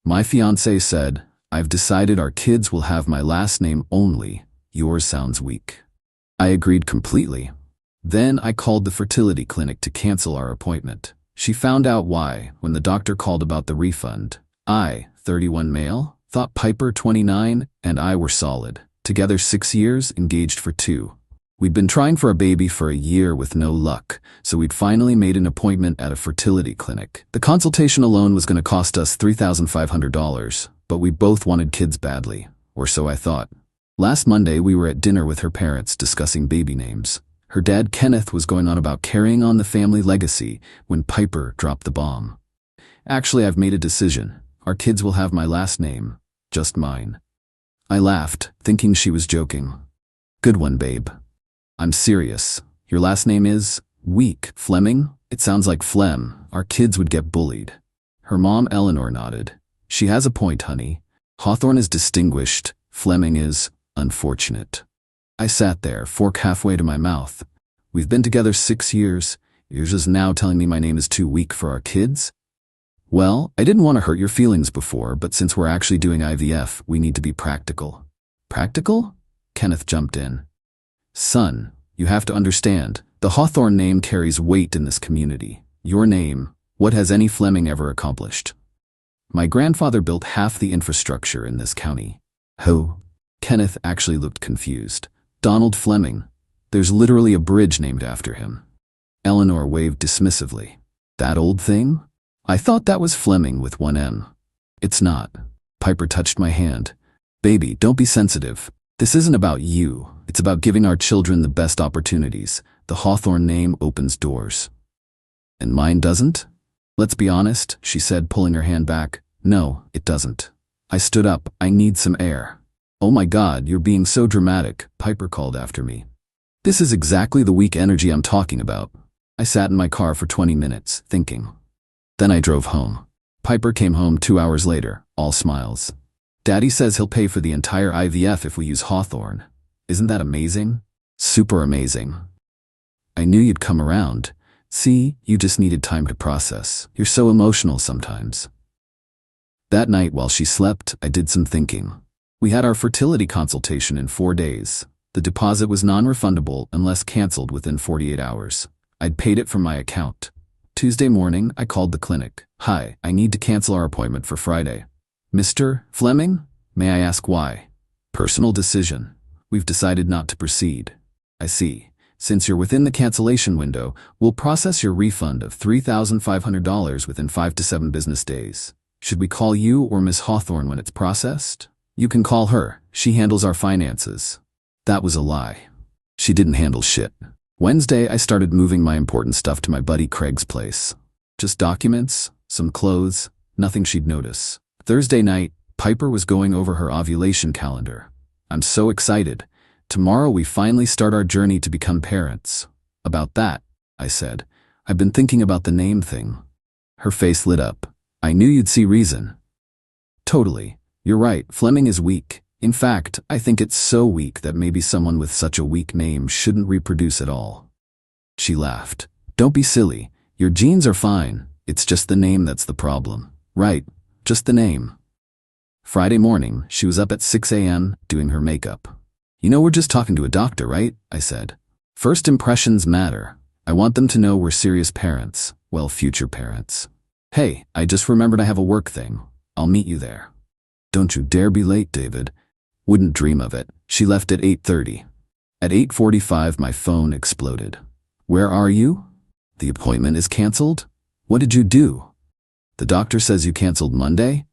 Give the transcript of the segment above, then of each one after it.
My fiancé said, "I've decided our kids will have my last name only. Yours sounds weak." I agreed completely. Then I called the fertility clinic to cancel our appointment. She found out why when the doctor called about the refund. I, 31 male, thought Piper, 29, and I were solid. Together 6 years, engaged for 2. We'd been trying for a baby for a year with no luck, so we'd finally made an appointment at a fertility clinic. The consultation alone was going to cost us $3,500, but we both wanted kids badly, or so I thought. Last Monday, we were at dinner with her parents discussing baby names. Her dad, Kenneth, was going on about carrying on the family legacy when Piper dropped the bomb. "Actually, I've made a decision. Our kids will have my last name, just mine." I laughed, thinking she was joking. "Good one, babe." "I'm serious. Your last name is weak. Fleming? It sounds like phlegm. Our kids would get bullied." Her mom, Eleanor, nodded. "She has a point, honey. Hawthorne is distinguished. Fleming is unfortunate." I sat there, fork halfway to my mouth. We've been together 6 years. You're just now telling me my name is too weak for our kids? Well, I didn't want to hurt your feelings before, but since we're actually doing IVF, we need to be practical. Practical? Kenneth jumped in. "Son, you have to understand, the Hawthorne name carries weight in this community. Your name, what has any Fleming ever accomplished? My grandfather built half the infrastructure in this county." "Who?" Kenneth actually looked confused. "Donald Fleming. There's literally a bridge named after him." Eleanor waved dismissively. "That old thing? I thought that was Fleming with one M." "It's not." Piper touched my hand. "Baby, don't be sensitive. This isn't about you. It's about giving our children the best opportunities. The Hawthorne name opens doors." "And mine doesn't?" "Let's be honest," she said, pulling her hand back. "No, it doesn't." I stood up. "I need some air." "Oh my God, you're being so dramatic," Piper called after me. "This is exactly the weak energy I'm talking about." I sat in my car for 20 minutes, thinking. Then I drove home. Piper came home 2 hours later, all smiles. "Daddy says he'll pay for the entire IVF if we use Hawthorne. Isn't that amazing?" "Super amazing." "I knew you'd come around. See, you just needed time to process. You're so emotional sometimes." That night while she slept, I did some thinking. We had our fertility consultation in 4 days. The deposit was non-refundable unless canceled within 48 hours. I'd paid it from my account. Tuesday morning, I called the clinic. "Hi, I need to cancel our appointment for Friday." "Mr. Fleming? May I ask why?" "Personal decision. We've decided not to proceed." "I see. Since you're within the cancellation window, we'll process your refund of $3,500 within 5 to 7 business days. Should we call you or Miss Hawthorne when it's processed?" "You can call her. She handles our finances." That was a lie. She didn't handle shit. Wednesday, I started moving my important stuff to my buddy Craig's place. Just documents, some clothes, nothing she'd notice. Thursday night, Piper was going over her ovulation calendar. "I'm so excited. Tomorrow we finally start our journey to become parents." "About that," I said. "I've been thinking about the name thing." Her face lit up. "I knew you'd see reason." "Totally. You're right, Fleming is weak. In fact, I think it's so weak that maybe someone with such a weak name shouldn't reproduce at all." She laughed. "Don't be silly. Your genes are fine. It's just the name that's the problem." "Right, just the name." Friday morning, she was up at 6 a.m. doing her makeup. "You know, we're just talking to a doctor, right?" I said. "First impressions matter. I want them to know we're serious parents. Well, future parents." "Hey, I just remembered I have a work thing. I'll meet you there." "Don't you dare be late, David." "Wouldn't dream of it." She left at 8:30. At 8:45, my phone exploded. "Where are you?" "The appointment is canceled?" "What did you do?" "The doctor says you canceled Monday?"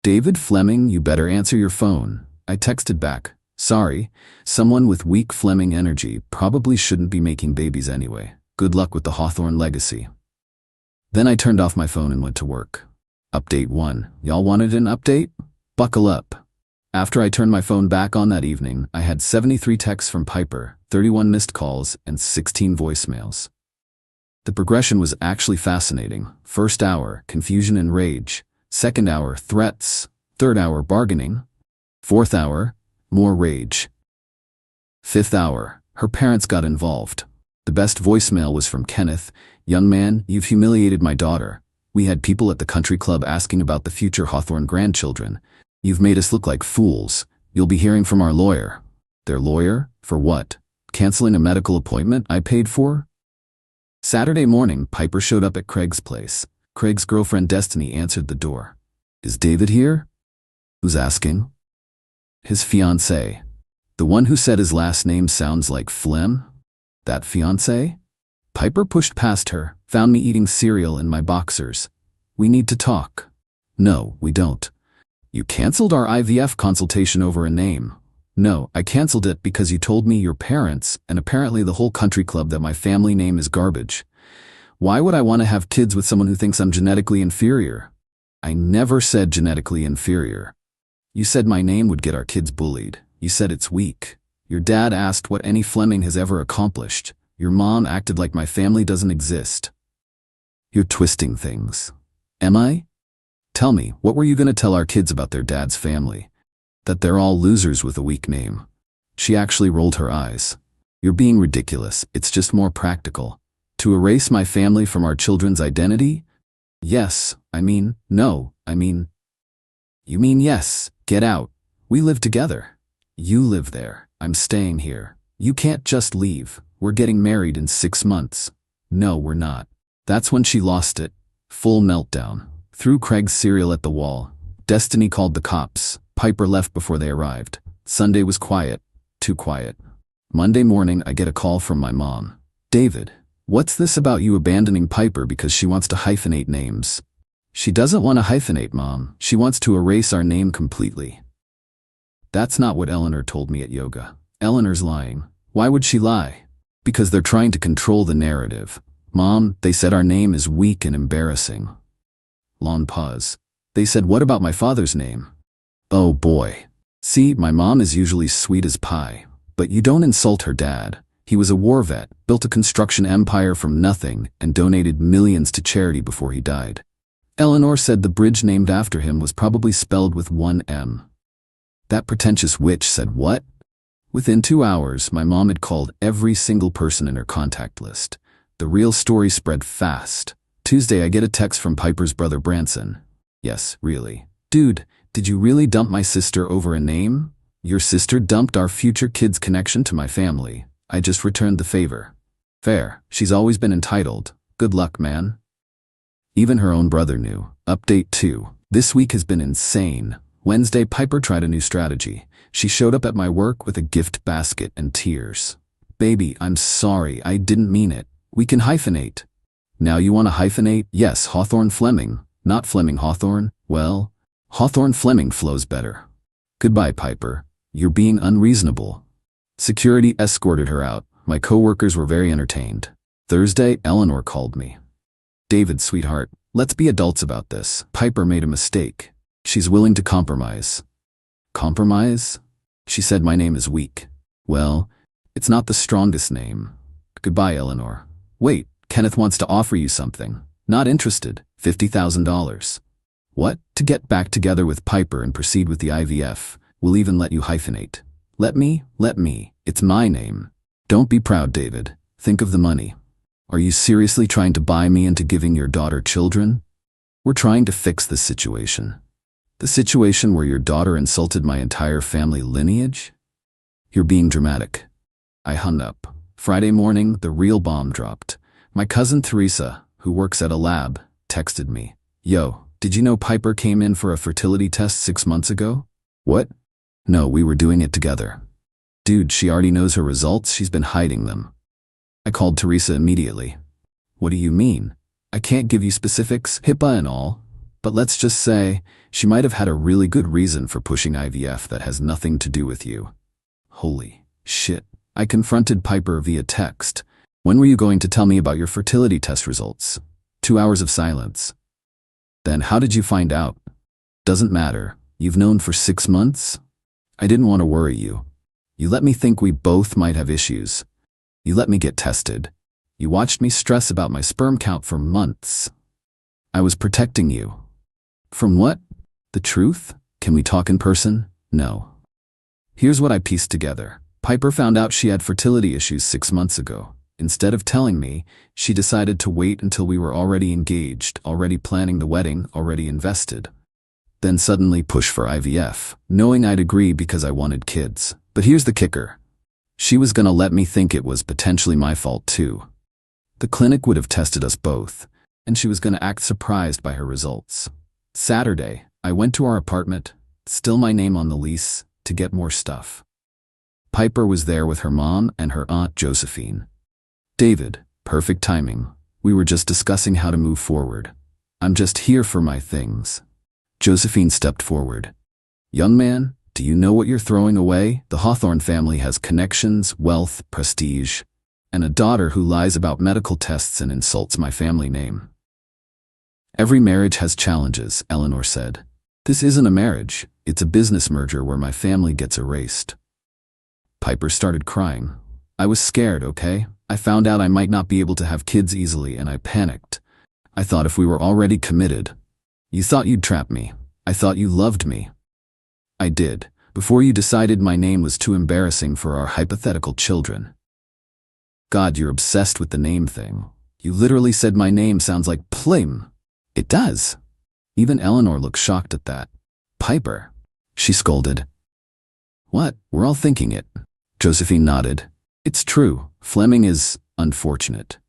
"David Fleming, you better answer your phone." I texted back. "Sorry, someone with weak Fleming energy probably shouldn't be making babies anyway. Good luck with the Hawthorne legacy." Then I turned off my phone and went to work. Update 1. Y'all wanted an update? Buckle up. After I turned my phone back on that evening, I had 73 texts from Piper, 31 missed calls, and 16 voicemails. The progression was actually fascinating. First hour, confusion and rage. Second hour, threats. Third hour, bargaining. Fourth hour, more rage. Fifth hour, her parents got involved. The best voicemail was from Kenneth. "Young man, you've humiliated my daughter. We had people at the country club asking about the future Hawthorne grandchildren. You've made us look like fools. You'll be hearing from our lawyer. Their lawyer? For what? Canceling a medical appointment I paid for? Saturday morning, Piper showed up at Craig's place. Craig's girlfriend Destiny answered the door. Is David here? Who's asking? His fiancée. The one who said his last name sounds like phlegm? That fiancée? Piper pushed past her, found me eating cereal in my boxers. We need to talk. No, we don't. You canceled our IVF consultation over a name. No, I canceled it because you told me your parents, and apparently the whole country club, that my family name is garbage. Why would I want to have kids with someone who thinks I'm genetically inferior? I never said genetically inferior. You said my name would get our kids bullied. You said it's weak. Your dad asked what any Fleming has ever accomplished. Your mom acted like my family doesn't exist. You're twisting things. Am I? Tell me, what were you going to tell our kids about their dad's family? That they're all losers with a weak name. She actually rolled her eyes. You're being ridiculous. It's just more practical. To erase my family from our children's identity? Yes, no, You mean yes, get out. We live together. You live there. I'm staying here. You can't just leave. We're getting married in 6 months. No, we're not. That's when she lost it. Full meltdown. Threw Craig's cereal at the wall. Destiny called the cops. Piper left before they arrived. Sunday was quiet. Too quiet. Monday morning, I get a call from my mom. David, what's this about you abandoning Piper because she wants to hyphenate names? She doesn't want to hyphenate, Mom. She wants to erase our name completely. That's not what Eleanor told me at yoga. Eleanor's lying. Why would she lie? Because they're trying to control the narrative. Mom, they said our name is weak and embarrassing. Long pause. They said, what about my father's name? Oh boy. See, my mom is usually sweet as pie. But you don't insult her dad. He was a war vet, built a construction empire from nothing, and donated millions to charity before he died. Eleanor said the bridge named after him was probably spelled with one M. That pretentious witch said what? Within 2 hours, my mom had called every single person in her contact list. The real story spread fast. Tuesday, I get a text from Piper's brother Branson. Yes, really. Dude, did you really dump my sister over a name? Your sister dumped our future kids' connection to my family. I just returned the favor. Fair. She's always been entitled. Good luck, man. Even her own brother knew. Update 2. This week has been insane. Wednesday, Piper tried a new strategy. She showed up at my work with a gift basket and tears. Baby, I'm sorry, I didn't mean it. We can hyphenate. Now you want to hyphenate? Yes, Hawthorne Fleming. Not Fleming Hawthorne. Well, Hawthorne Fleming flows better. Goodbye, Piper. You're being unreasonable. Security escorted her out. My coworkers were very entertained. Thursday, Eleanor called me. David, sweetheart, let's be adults about this. Piper made a mistake. She's willing to compromise. Compromise? She said my name is weak. Well, it's not the strongest name. Goodbye, Eleanor. Wait, Kenneth wants to offer you something. Not interested. $50,000. What? To get back together with Piper and proceed with the IVF. We'll even let you hyphenate. Let me. It's my name. Don't be proud, David. Think of the money. Are you seriously trying to buy me into giving your daughter children? We're trying to fix this situation. The situation where your daughter insulted my entire family lineage? You're being dramatic. I hung up. Friday morning, the real bomb dropped. My cousin Teresa, who works at a lab, texted me. Yo, did you know Piper came in for a fertility test 6 months ago? What? No, we were doing it together. Dude, she already knows her results. She's been hiding them. I called Teresa immediately. What do you mean? I can't give you specifics, HIPAA and all. But let's just say, she might have had a really good reason for pushing IVF that has nothing to do with you. Holy shit. I confronted Piper via text. When were you going to tell me about your fertility test results? 2 hours of silence. Then how did you find out? Doesn't matter. You've known for 6 months? I didn't want to worry you. You let me think we both might have issues. You let me get tested. You watched me stress about my sperm count for months. I was protecting you. From what? The truth? Can we talk in person? No. Here's what I pieced together. Piper found out she had fertility issues 6 months ago. Instead of telling me, she decided to wait until we were already engaged, already planning the wedding, already invested. Then suddenly push for IVF, knowing I'd agree because I wanted kids. But here's the kicker. She was gonna let me think it was potentially my fault too. The clinic would have tested us both, and she was gonna act surprised by her results. Saturday, I went to our apartment, still my name on the lease, to get more stuff. Piper was there with her mom and her aunt Josephine. David, perfect timing. We were just discussing how to move forward. I'm just here for my things. Josephine stepped forward. Young man, do you know what you're throwing away? The Hawthorne family has connections, wealth, prestige, and a daughter who lies about medical tests and insults my family name. Every marriage has challenges, Eleanor said. This isn't a marriage, it's a business merger where my family gets erased. Piper started crying. I was scared, okay? I found out I might not be able to have kids easily and I panicked. I thought if we were already committed. You thought you'd trap me. I thought you loved me. I did, before you decided my name was too embarrassing for our hypothetical children. God, you're obsessed with the name thing. You literally said my name sounds like Plim. It does. Even Eleanor looked shocked at that. Piper, she scolded. What? We're all thinking it. Josephine nodded. It's true. Fleming is unfortunate.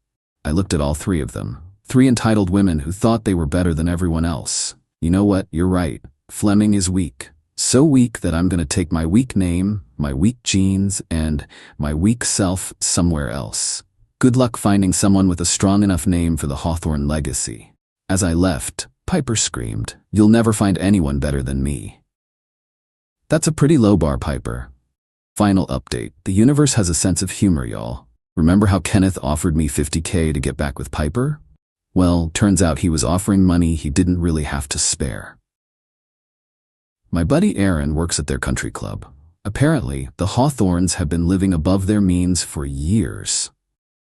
I looked at all three of them. Three entitled women who thought they were better than everyone else. You know what? You're right. Fleming is weak. So weak that I'm gonna take my weak name, my weak genes, and my weak self somewhere else. Good luck finding someone with a strong enough name for the Hawthorne legacy. As I left, Piper screamed, You'll never find anyone better than me. That's a pretty low bar, Piper. Final update. The universe has a sense of humor, y'all. Remember how Kenneth offered me $50K to get back with Piper? Well, turns out he was offering money he didn't really have to spare. My buddy Aaron works at their country club. Apparently, the Hawthorns have been living above their means for years.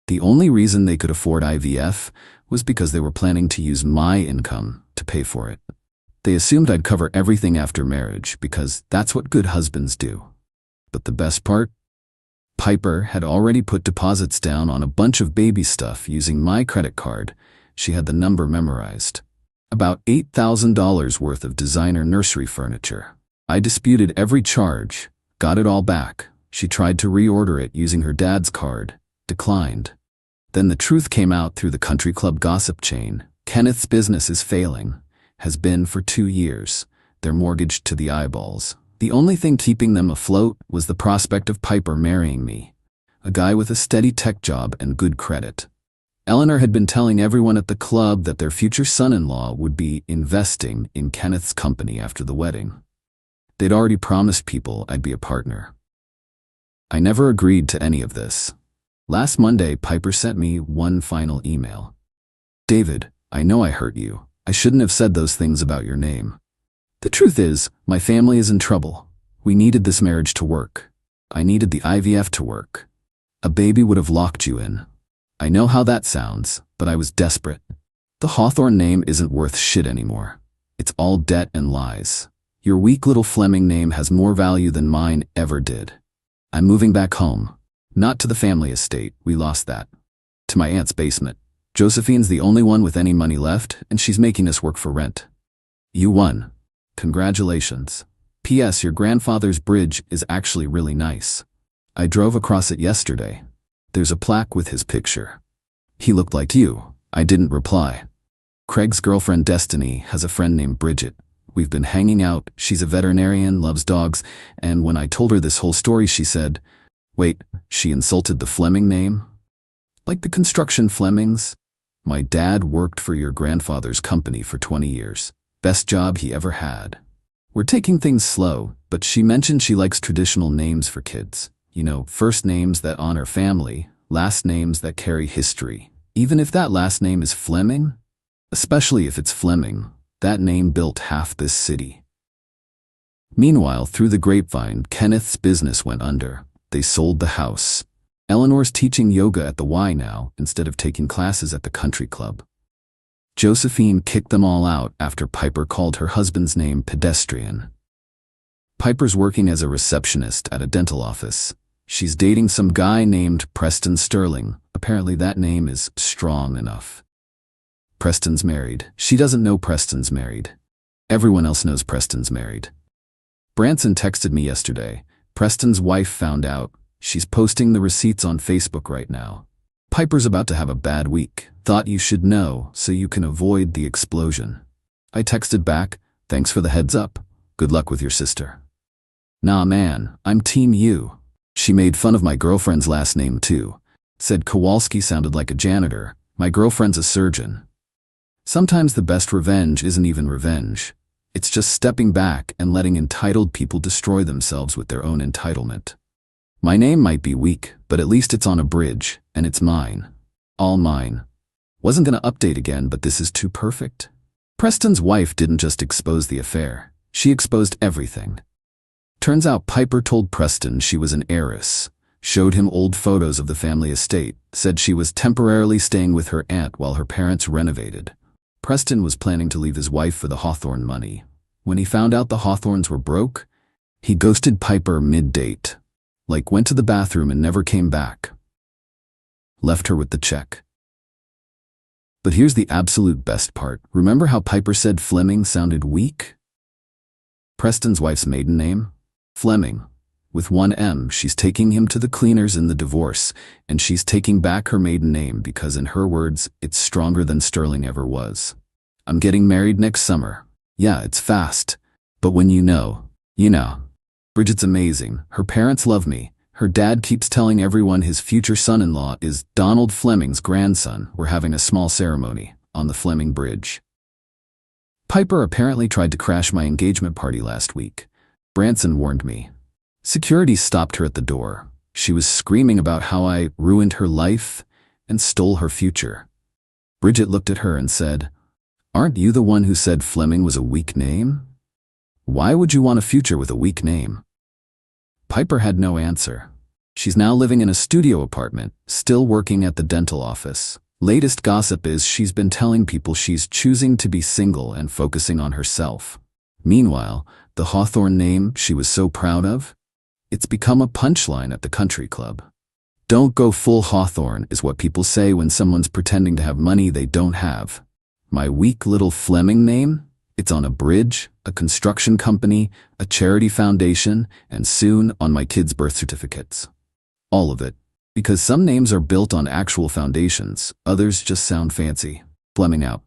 The only reason they could afford IVF was because they were planning to use my income to pay for it. They assumed I'd cover everything after marriage because that's what good husbands do. But the best part? Piper had already put deposits down on a bunch of baby stuff using my credit card. She had the number memorized. About $8,000 worth of designer nursery furniture. I disputed every charge, got it all back. She tried to reorder it using her dad's card, declined. Then the truth came out through the country club gossip chain. Kenneth's business is failing, has been for 2 years. They're mortgaged to the eyeballs. The only thing keeping them afloat was the prospect of Piper marrying me, a guy with a steady tech job and good credit. Eleanor had been telling everyone at the club that their future son-in-law would be investing in Kenneth's company after the wedding. They'd already promised people I'd be a partner. I never agreed to any of this. Last Monday, Piper sent me one final email. David, I know I hurt you. I shouldn't have said those things about your name. The truth is, my family is in trouble. We needed this marriage to work. I needed the IVF to work. A baby would have locked you in. I know how that sounds, but I was desperate. The Hawthorne name isn't worth shit anymore. It's all debt and lies. Your weak little Fleming name has more value than mine ever did. I'm moving back home. Not to the family estate, we lost that. To my aunt's basement. Josephine's the only one with any money left, and she's making us work for rent. You won. Congratulations. P.S. Your grandfather's bridge is actually really nice. I drove across it yesterday. There's a plaque with his picture. He looked like you. I didn't reply. Craig's girlfriend Destiny has a friend named Bridget. We've been hanging out. She's a veterinarian, loves dogs, and when I told her this whole story, she said, Wait, she insulted the Fleming name? Like the construction Flemings? My dad worked for your grandfather's company for 20 years. Best job he ever had. We're taking things slow, but she mentioned she likes traditional names for kids. You know, first names that honor family, last names that carry history. Even if that last name is Fleming? Especially if it's Fleming, that name built half this city. Meanwhile, through the grapevine, Kenneth's business went under. They sold the house. Eleanor's teaching yoga at the Y now, instead of taking classes at the country club. Josephine kicked them all out after Piper called her husband's name pedestrian. Piper's working as a receptionist at a dental office. She's dating some guy named Preston Sterling. Apparently that name is strong enough. Preston's married. She doesn't know Preston's married. Everyone else knows Preston's married. Branson texted me yesterday. Preston's wife found out. She's posting the receipts on Facebook right now. Piper's about to have a bad week. Thought you should know so you can avoid the explosion. I texted back, thanks for the heads up. Good luck with your sister. Nah man, I'm Team U. She made fun of my girlfriend's last name too. Said Kowalski sounded like a janitor. My girlfriend's a surgeon. Sometimes the best revenge isn't even revenge. It's just stepping back and letting entitled people destroy themselves with their own entitlement. My name might be weak, but at least it's on a bridge, and it's mine. All mine. Wasn't gonna update again, but this is too perfect. Preston's wife didn't just expose the affair. She exposed everything. Turns out Piper told Preston she was an heiress, showed him old photos of the family estate, said she was temporarily staying with her aunt while her parents renovated. Preston was planning to leave his wife for the Hawthorne money. When he found out the Hawthornes were broke, he ghosted Piper mid-date. Like went to the bathroom and never came back. Left her with the check. But here's the absolute best part. Remember how Piper said Fleming sounded weak? Preston's wife's maiden name? Fleming. With one M, she's taking him to the cleaners in the divorce, and she's taking back her maiden name because, in her words, it's stronger than Sterling ever was. I'm getting married next summer. Yeah, it's fast. But when you know, you know. Bridget's amazing. Her parents love me. Her dad keeps telling everyone his future son-in-law is Donald Fleming's grandson. We're having a small ceremony on the Fleming Bridge. Piper apparently tried to crash my engagement party last week. Branson warned me. Security stopped her at the door. She was screaming about how I ruined her life and stole her future. Bridget looked at her and said, "Aren't you the one who said Fleming was a weak name? Why would you want a future with a weak name?" Piper had no answer. She's now living in a studio apartment, still working at the dental office. Latest gossip is she's been telling people she's choosing to be single and focusing on herself. Meanwhile, the Hawthorne name she was so proud of? It's become a punchline at the country club. Don't go full Hawthorne is what people say when someone's pretending to have money they don't have. My weak little Fleming name? It's on a bridge, a construction company, a charity foundation, and soon on my kids' birth certificates. All of it. Because some names are built on actual foundations, others just sound fancy. Fleming out.